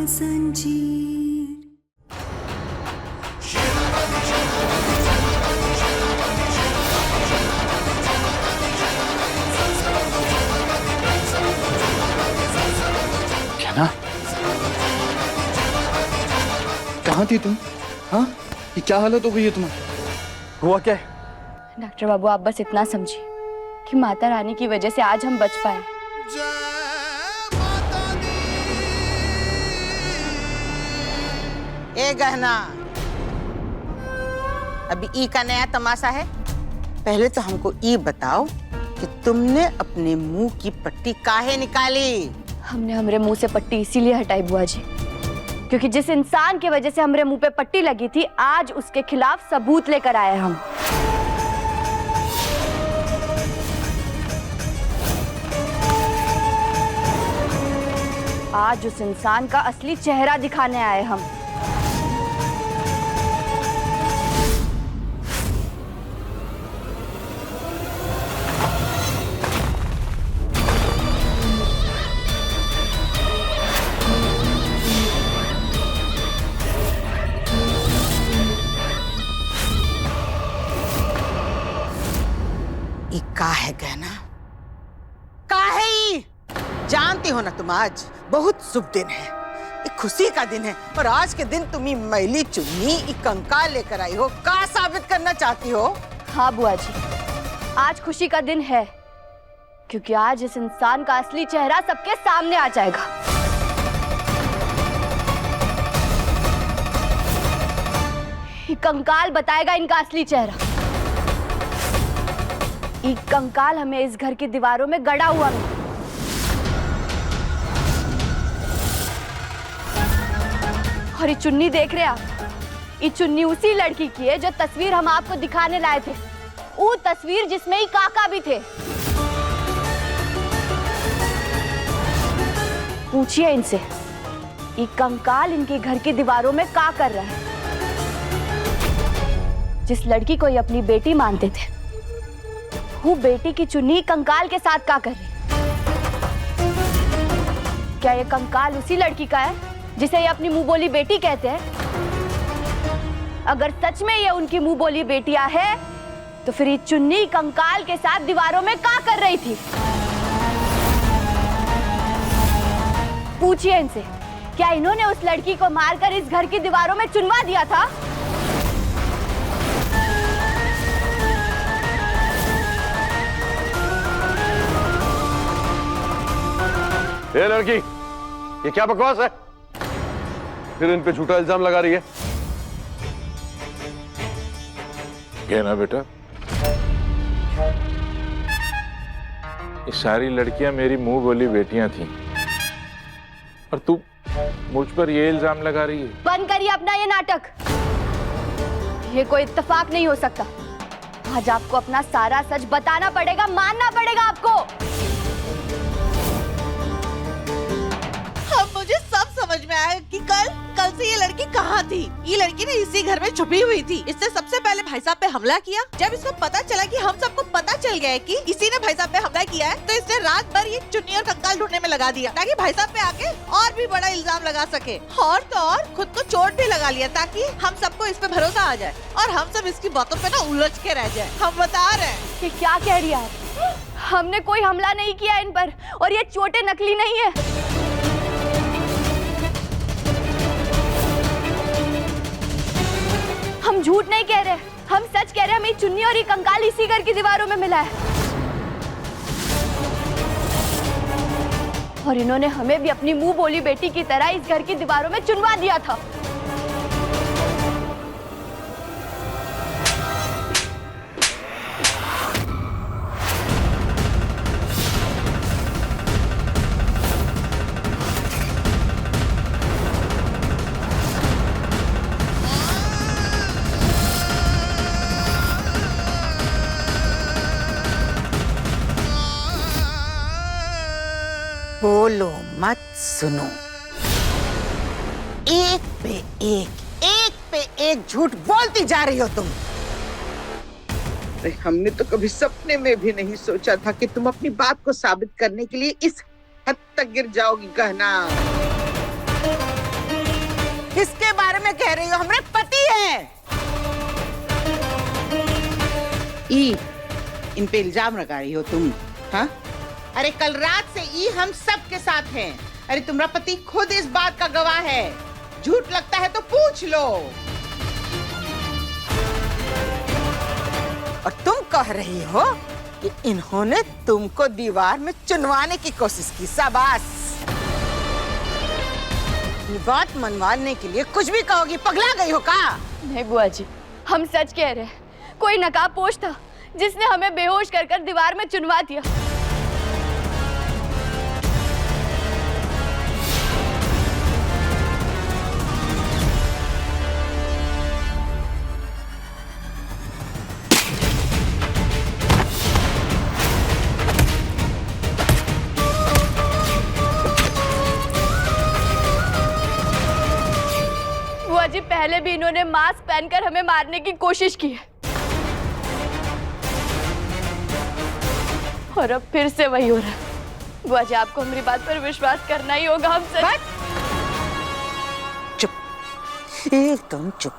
संजीर। क्या ना? कहाँ थी तुम? हाँ, ये क्या हालत हो गई है तुम्हारी? हुआ क्या है? डॉक्टर बाबू, आप बस इतना समझिए कि माता रानी की वजह से आज हम बच पाए। ए गहना, अभी ई का नया तमाशा है। पहले तो हमको ई बताओ कि तुमने अपने मुंह की पट्टी काहे निकाली? हमने हमरे मुंह से पट्टी इसीलिए हटाई बुआ जी, क्योंकि जिस इंसान की वजह से हमरे मुंह पे पट्टी लगी थी, आज उसके खिलाफ सबूत लेकर आए हम। आज उस इंसान का असली चेहरा दिखाने आए हम। ई का है गहना? का है ई? जानती हो ना तुम, आज बहुत शुभ दिन है, एक खुशी का दिन है, और आज के दिन तुम ई मैली चुन्नी, ई कंकाल लेकर आई हो। का साबित करना चाहती हो? हाँ बुआ जी, आज खुशी का दिन है, क्योंकि आज इस इंसान का असली चेहरा सबके सामने आ जाएगा। ये कंकाल बताएगा इनका असली चेहरा। ये कंकाल हमें इस घर की दीवारों में गड़ा हुआ मिला। और ये चुन्नी देख रहे हैं आप? ये चुन्नी उसी लड़की की है जो तस्वीर हम आपको दिखाने लाए थे, वो तस्वीर जिसमें ही काका भी थे। पूछिए इनसे, ये कंकाल इनके घर की दीवारों में क्या कर रहा है? जिस लड़की को ये अपनी बेटी मानते थे, वो बेटी की चुन्नी कंकाल के साथ क्या कर रही? क्या ये कंकाल उसी लड़की का है जिसे ये अपनी मुंह बोली बेटी कहते हैं? अगर सच में ये उनकी मुंह बोली बेटियां है, तो फिर ये चुन्नी कंकाल के साथ दीवारों में क्या कर रही थी? पूछिए इनसे, क्या इन्होंने उस लड़की को मारकर इस घर की दीवारों में चुनवा दिया था? ये लड़की, ये क्या बकवास है? फिर इन पे झूठा इल्जाम लगा रही है। कहना बेटा, ये सारी लड़कियां मेरी मुंह बोली बेटियां थीं, और तू मुझ पर ये इल्जाम लगा रही है? बंद करिए अपना ये नाटक। ये कोई इत्तेफाक नहीं हो सकता। आज आपको अपना सारा सच बताना पड़ेगा, मानना पड़ेगा आपको। अब मुझे सब समझ में आया कि कल से ये लड़की कहाँ थी। ये लड़की ने इसी घर में छुपी हुई थी। इसने सबसे पहले भाई साहब पे हमला किया। जब इसको पता चला कि हम सबको पता चल गया है कि इसी ने भाई साहब पे हमला किया है, तो इसने रात भर ये चुन्नी और कंकाल ढूंढने में लगा दिया, ताकि भाई साहब पे आके और भी बड़ा इल्जाम लगा सके। और तो और खुद को चोट भी लगा लिया, ताकि हम सबको इस पे भरोसा आ जाए और हम सब इसकी बातों पे ना उलझ के रह जाए। हम बता रहे हैं। कि क्या कह रही है आप? हमने कोई हमला नहीं किया इन पर, और ये चोटें नकली नहीं है। हम झूठ नहीं कह रहे, हम सच कह रहे हैं। हमें चुन्नी और ये कंकाल इसी घर की दीवारों में मिला है, और इन्होंने हमें भी अपनी मुंह बोली बेटी की तरह इस घर की दीवारों में चुनवा दिया था। बोलो मत, सुनो। एक पे एक झूठ बोलती जा रही हो तुम। अरे हमने तो कभी सपने में भी नहीं सोचा था कि तुम अपनी बात को साबित करने के लिए इस हद तक गिर जाओगी। कहना किसके बारे में कह रही हो? हमारे पति हैं। इन पे इल्जाम लगा रही हो तुम? हाँ? अरे कल रात से ई हम सब के साथ हैं। अरे तुम्हारा पति खुद इस बात का गवाह है। झूठ लगता है तो पूछ लो। और तुम कह रही हो कि इन्होंने तुमको दीवार में चुनवाने की कोशिश की। शाबाश। ये बात मनवाने के लिए कुछ भी कहोगी। पगला गई हो का? नहीं बुआ जी, हम सच कह रहे हैं। कोई नकाबपोश था जिसने हमें बेहोश कर कर दीवार में चुनवा दिया। बुआ जी, पहले भी इन्होंने मास्क पहनकर हमें मारने की कोशिश की है और अब फिर से वही हो रहा है। बुआ जी, आपको हमारी बात पर विश्वास करना ही होगा। हम सच। चुप, एकदम चुप।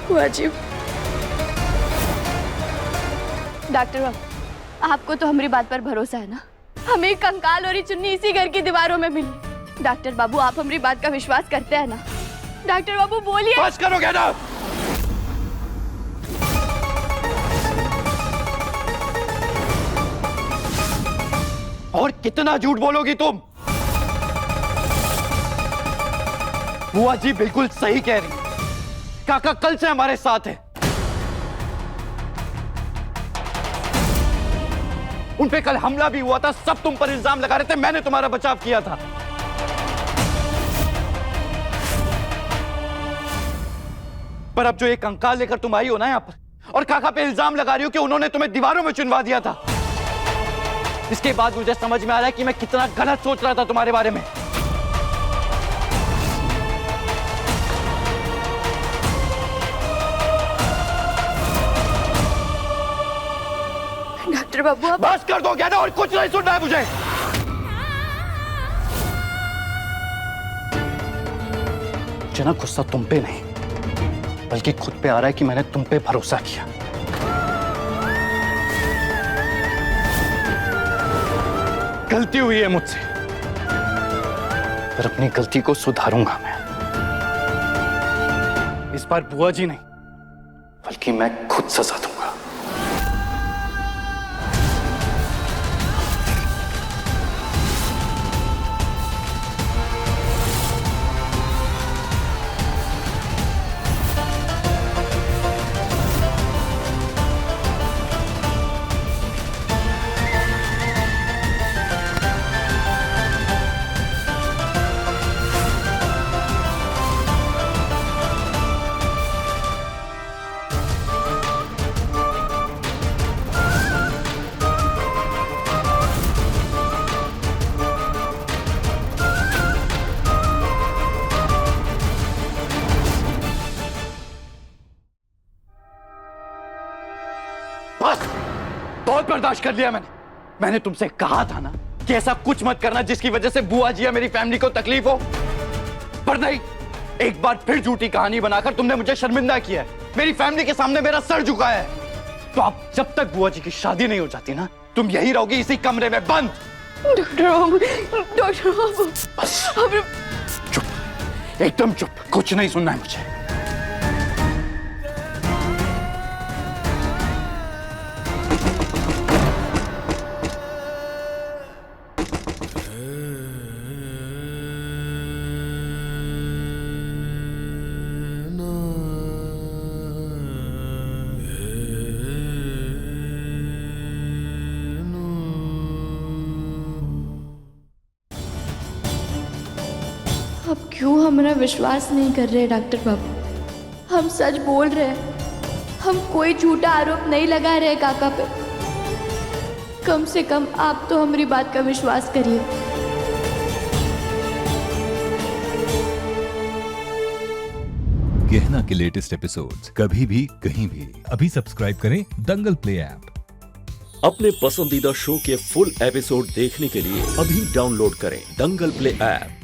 बुआ जी, डॉक्टर बाबू, आपको तो हमारी बात पर भरोसा है ना? हमें कंकाल और ये चुन्नी इसी घर की दीवारों में मिली। डॉक्टर बाबू, आप हमारी बात का विश्वास करते हैं ना? डॉक्टर बाबू बोलिए। बस करोगे ना? और कितना झूठ बोलोगी तुम? बुआ जी बिल्कुल सही कह रही है। काका कल से हमारे साथ है। उन पे कल हमला भी हुआ था। सब तुम पर इल्जाम लगा रहे थे। मैंने तुम्हारा बचाव किया था। पर अब जो एक कंकाल लेकर तुम आई हो ना यहां पर, और काका पे इल्जाम लगा रही हो कि उन्होंने तुम्हें दीवारों में चुनवा दिया था, इसके बाद मुझे समझ में आ रहा है कि मैं कितना गलत सोच रहा था तुम्हारे बारे में। डॉक्टर बाबू, आप बस कर दो क्या ना? और कुछ नहीं सुनना है मुझे। मुझे ना गुस्सा तुम पे नहीं, बल्कि खुद पे आ रहा है कि मैंने तुम पे भरोसा किया। गलती हुई है मुझसे, पर अपनी गलती को सुधारूंगा मैं। इस बार बुआ जी नहीं, बल्कि मैं खुद सजा दूंगा। बस बहुत बर्दाश्त कर लिया मैंने तुमसे कहा था ना कि ऐसा कुछ मत करना जिसकी वजह से बुआ जी या मेरी फैमिली को तकलीफ हो। पर नहीं, एक बार फिर झूठी कहानी बनाकर तुमने मुझे शर्मिंदा किया है। मेरी फैमिली के सामने मेरा सर झुकाया है। तो अब जब तक बुआ जी की शादी नहीं हो जाती ना, तुम यही रहोगी इसी कमरे में बंद। डॉक्टर बाबू, बस चुप, एकदम चुप। कुछ नहीं सुनना है मुझे। अब क्यों हमारा विश्वास नहीं कर रहे डॉक्टर बाबू? हम सच बोल रहे हैं। हम कोई झूठा आरोप नहीं लगा रहे काका पे। कम से कम आप तो हमारी बात का विश्वास करिए। गहना के लेटेस्ट एपिसोड्स कभी भी कहीं भी अभी सब्सक्राइब करें दंगल प्ले ऐप। अपने पसंदीदा शो के फुल एपिसोड देखने के लिए अभी डाउनलोड करें दंगल प्ले ऐप।